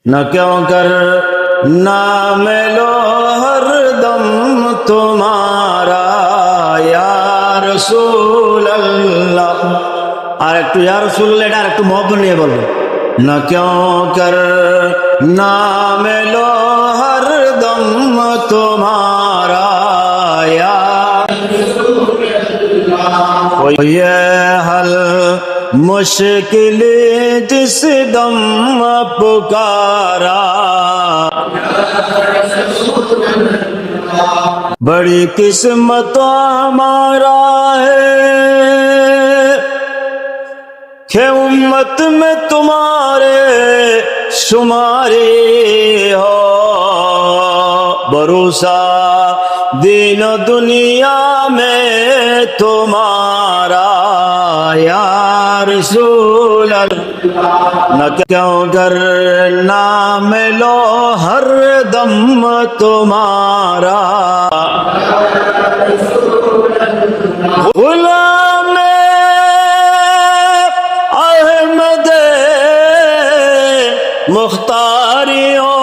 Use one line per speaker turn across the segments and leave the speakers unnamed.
न क्यों कर नाम लो हर दम तुम्हारा या रसूल अल्लाह। আর একটু ইয়া রাসূলুল্লাহ এটা আর একটু মহব্বত নিয়ে বলবো, না क्यों कर नाम लो हर दम तुम्हारा या ये हल मुश्किल जिस दम पुकारा बड़ी किस्मत हमारा है कि उम्मत में तुम्हारे शुमारे हो। भरोसा दीन दुनिया में तुम्हारा या रसूल अल्लाह। न क्यों कर नाम लो हर दम तुम्हारा गुलाम अहमद मुख्तारियों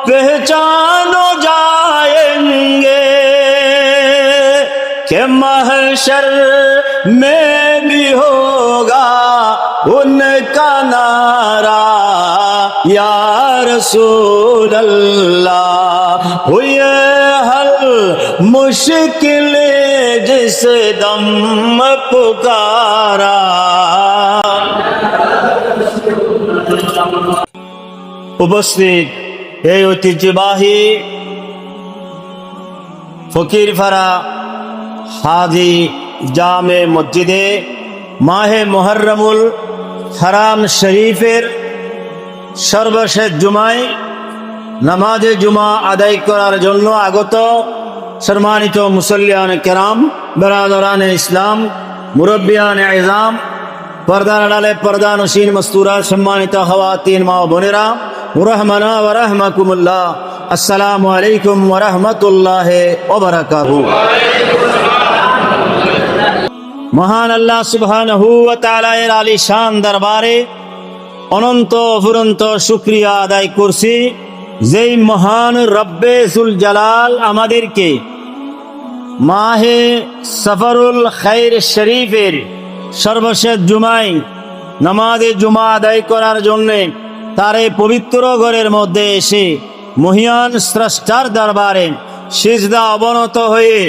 पहचानो जाएंगे कि महशर में भी होगा उनका नारा या रसूल अल्लाह। हुई हल मुश्किल जिस दम पुकारा। উপস্থিত এই ঐতিহ্যবাহী ফকিরপাড়া হাজি জামে মসজিদে মাহে মুহররমুল হারাম শরীফের সর্বশেষ জুমায় নামাজে জুমা আদায় করার জন্য আগত সম্মানিত মুসল্লিয়ান কেরাম, বেরাদরান ইসলাম, মুরব্বিয়ান ইজাম, পর্দার আড়ালে পর্দা নশীন মস্তুরা, সম্মানিত খাওয়াতিন মা ও বোনেরা, মুরাহমানা ওয়া রাহমাকুমুল্লাহ, আসসালামু আলাইকুম ওয়া রাহমাতুল্লাহি ওয়া বারাকাতুহু। মহান আল্লাহ সুবহানাহু ওয়া তাআলা এর আলিশান দরবারে অনন্ত অফুরন্ত শুকরিয়া আদায় করছি, যেই মহান রব্বে জুল জালাল আমাদেরকে মাহে সফরুল খাইর শরীফের সর্বশেষ জুমায় নামাজে জুমা আদায় করার জন্যে তার এই পবিত্র ঘরের মধ্যে এসে মহিয়ান স্রষ্টার দরবারে সিজদা অবনত হয়ে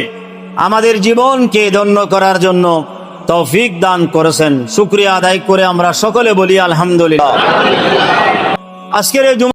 আমাদের জীবনকে ধন্য করার জন্য তৌফিক দান করেছেন। শুকরিয়া আদায় করে আমরা সকলে বলি আলহামদুলিল্লাহ। আজকের এই